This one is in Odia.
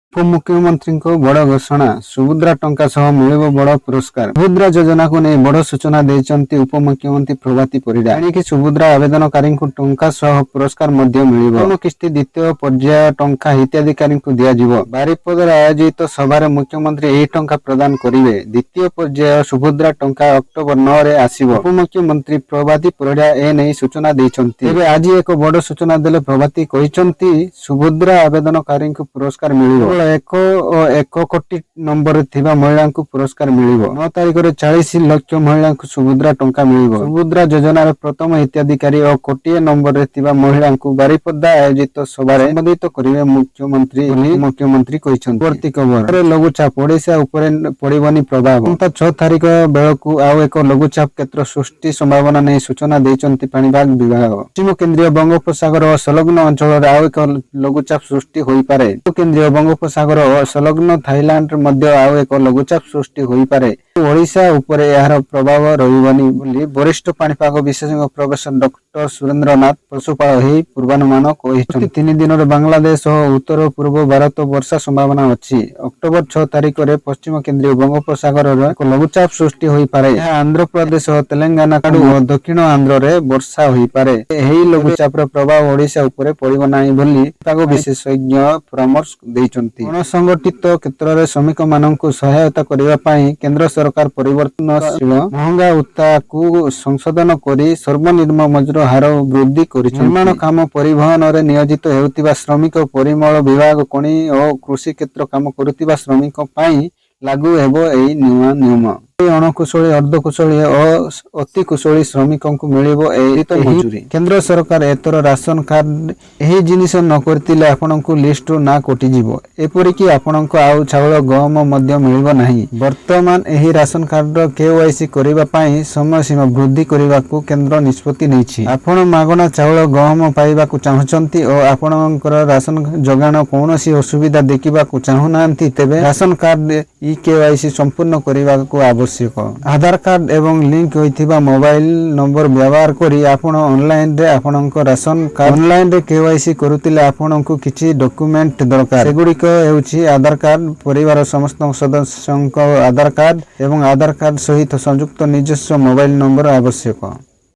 ଉପମୁଖ୍ୟମନ୍ତ୍ରୀଙ୍କ ବଡ଼ ଘୋଷଣା, ସୁଭଦ୍ରା ଟଙ୍କା ସହ ମିଳିବ ବଡ଼ ପୁରସ୍କାର। ସୁଭଦ୍ରା ଯୋଜନାକୁ ନେଇ ବଡ଼ ସୂଚନା ଦେଇଛନ୍ତି ଉପମୁଖ୍ୟମନ୍ତ୍ରୀ ପ୍ରଭାତୀ ପରିଡ଼ା। ଏଣିକି ସୁଭଦ୍ରା ଆବେଦନକାରୀଙ୍କୁ ଟଙ୍କା ସହ ପୁରସ୍କାର ମଧ୍ୟ ମିଳିବ। ପ୍ରଥମ କିସ୍ତି, ଦ୍ୱିତୀୟ ପର୍ଯ୍ୟାୟ ଟଙ୍କା ହିତାଧିକାରୀଙ୍କୁ ଦିଆଯିବ। ବାରିପଦାରେ ଆୟୋଜିତ ସଭାରେ ମୁଖ୍ୟମନ୍ତ୍ରୀ ଏହି ଟଙ୍କା ପ୍ରଦାନ କରିବେ। ଦ୍ୱିତୀୟ ପର୍ଯ୍ୟାୟ ସୁଭଦ୍ରା ଟଙ୍କା ଅକ୍ଟୋବର 9ରେ ଆସିବ। ଉପମୁଖ୍ୟମନ୍ତ୍ରୀ ପ୍ରଭାତୀ ପରିଡ଼ା ଏନେଇ ସୂଚନା ଦେଇଛନ୍ତି। ତେବେ ଆଜି ଏକ ବଡ଼ ସୂଚନା ଦେଲେ ପ୍ରଭାତୀ କହିଛନ୍ତି, ସୁଭଦ୍ରା ଆବେଦନକାରୀଙ୍କୁ ପୁରସ୍କାର ମିଳିବ। 1 କୋଟି ନମ୍ବରରେ ଥିବା ମହିଳାଙ୍କୁ ପୁରସ୍କାର ମିଳିବ। 9 ତାରିଖରେ 40 ଲକ୍ଷ ମହିଳାଙ୍କୁ ସୁଭଦ୍ରା ଟଙ୍କା ମିଳିବ। ସୁଭଦ୍ରା ଯୋଜନାର ପ୍ରଥମ ହିତାଧିକାରୀ ଓ କୋଟିଏ ନମ୍ବରରେ ଥିବା ମହିଳାଙ୍କୁ ବାରିପଦା ଆୟୋଜିତ ସଭାରେ ସମ୍ବୋଧିତ କରିବେ ମୁଖ୍ୟମନ୍ତ୍ରୀ ବୋଲି ମୁଖ୍ୟମନ୍ତ୍ରୀ କହିଛନ୍ତି। ପରବର୍ତ୍ତୀ ଖବର, ଲଘୁଚାପ ଓଡ଼ିଶା ଉପରେ ପଡ଼ିବନି ପ୍ରଭାବ। 6 ତାରିଖ ବେଳକୁ ଆଉ ଏକ ଲଘୁଚାପ କ୍ଷେତ୍ର ସୃଷ୍ଟି ସମ୍ଭାବନା ନେଇ ସୂଚନା ଦେଇଛନ୍ତି ପାଣିପାଗ ବିଭାଗ। ପଶ୍ଚିମ କେନ୍ଦ୍ରୀୟ ବଙ୍ଗୋପସାଗର ଓ ସଂଲଗ୍ନ ଅଞ୍ଚଳରେ ଆଉ ଏକ ଲଘୁଚାପ ସୃଷ୍ଟି ହୋଇପାରେ। କେନ୍ଦ୍ରୀୟ ବଙ୍ଗୋପସାଗର ଓ ସଂଲଗ୍ନ ଥାଇଲାଣ୍ଡରେ ମଧ୍ୟ ଆଉ ଏକ ଲଘୁଚାପ ସୃଷ୍ଟି ହୋଇପାରେ। ଓଡ଼ିଶା ଉପରେ ଏହାର ପ୍ରଭାବ ରହିବନି ବୋଲି ବରିଷ୍ଠ ପାଣିପାଗ ବିଶେଷଜ୍ଞ ପ୍ରଫେସର ଡକ୍ଟର ସୁରେନ୍ଦ୍ରନାଥ ପଶୁପାଳ ଏହି ପୂର୍ବାନୁମାନ କହିଛନ୍ତି। 3 ଦିନରେ ବାଂଲାଦେଶ ଓ ଉତ୍ତର ପୂର୍ବ ଭାରତ ବର୍ଷା ସମ୍ଭାବନା ଅଛି। ଅକ୍ଟୋବର 6 ତାରିଖରେ ପଶ୍ଚିମ କେନ୍ଦ୍ରୀୟ ବଙ୍ଗୋପସାଗରରେ ଏକ ଲଘୁଚାପ ସୃଷ୍ଟି ହୋଇପାରେ। ଏହା ଆନ୍ଧ୍ରପ୍ରଦେଶ ଓ ତେଲେଙ୍ଗାନା ଓ ଦକ୍ଷିଣ ଆନ୍ଧ୍ରରେ ବର୍ଷା ହୋଇପାରେ। ଏହି ଲଘୁଚାପର ପ୍ରଭାବ ଓଡ଼ିଶା ଉପରେ ପଡ଼ିବ ନାହିଁ ବୋଲି ପାଣିପାଗ ବିଶେଷଜ୍ଞ ପରାମର୍ଶ ଦେଇଛନ୍ତି। ଅଣସଂଗଠିତ କ୍ଷେତ୍ରରେ ଶ୍ରମିକମାନଙ୍କୁ ସହାୟତା କରିବା ପାଇଁ କେନ୍ଦ୍ର ସରକାର ପରିବର୍ତ୍ତନଶୀଳ ମହଙ୍ଗା ଭତ୍ତାକୁ ସଂଶୋଧନ କରି ସର୍ବନିମ୍ନ ମଜୁରୀ ହାର ବୃଦ୍ଧି କରିଛନ୍ତି। ନିର୍ମାଣ କାମ, ପରିବହନରେ ନିୟୋଜିତ ହେଉଥିବା ଶ୍ରମିକ, ପରିମଳ ବିଭାଗ, ଖଣି ଓ କୃଷି କ୍ଷେତ୍ର କାମ କରୁଥିବା ଶ୍ରମିକଙ୍କ ପାଇଁ ଲାଗୁ ହେବ ଏହି ନୂଆ ନିୟମ। ଅଣକୁଶଳୀ, ଅର୍ଦ୍ଧକୁଶଳୀ ଓ ଅତି କୁଶଳୀ ଶ୍ରମିକଙ୍କୁ ମିଳିବ ଏହି ମଜୁରୀ। କେନ୍ଦ୍ର ସରକାର ଏଥର ରାସନ କାର୍ଡ ଏହି ଜିନିଷ ନ କରିଥିଲେ ଆପଣଙ୍କୁ ଲିଷ୍ଟରୁ ନାଁ କଟିଯିବ। ଏପରିକି ଆପଣଙ୍କୁ ଆଉ ଚାଉଳ, ଗହମ ମଧ୍ୟ ମିଳିବ ନାହିଁ। ବର୍ତ୍ତମାନ ଏହି ରାସନ କାର୍ଡର KYC କରିବା ପାଇଁ ସମୟସୀମା ବୃଦ୍ଧି କରିବାକୁ କେନ୍ଦ୍ର ନିଷ୍ପତ୍ତି ନେଇଛି। ଆପଣ ମାଗଣା ଚାଉଳ, ଗହମ ପାଇବାକୁ ଚାହୁଁଛନ୍ତି ଓ ଆପଣଙ୍କର ରାସନ ଯୋଗାଣ କୌଣସି ଅସୁବିଧା ଦେଖିବାକୁ ଚାହୁଁନାହାନ୍ତି, ତେବେ ରାସନ କାର୍ଡ KYC ସମ୍ପୂର୍ଣ୍ଣ କରିବାକୁ ଆବଶ୍ୟକ। ଆଧାର କାର୍ଡ ଏବଂ ଲିଙ୍କ ହୋଇଥିବା ମୋବାଇଲ ନମ୍ବର ବ୍ୟବହାର କରି ଆପଣ ଅନଲାଇନରେ ଆପଣଙ୍କ ରାସନ କାର୍ଡ ଅନଲାଇନରେ KYC କରୁଥିଲେ ଆପଣଙ୍କୁ କିଛି ଡକ୍ୟୁମେଣ୍ଟ ଦରକାର। ସେଗୁଡ଼ିକ ହେଉଛି ଆଧାର କାର୍ଡ, ପରିବାର ସମସ୍ତ ସଦସ୍ୟଙ୍କ ଆଧାର କାର୍ଡ ଏବଂ ଆଧାର କାର୍ଡ ସହିତ ସଂଯୁକ୍ତ ନିଜସ୍ୱ ମୋବାଇଲ ନମ୍ବର ଆବଶ୍ୟକ।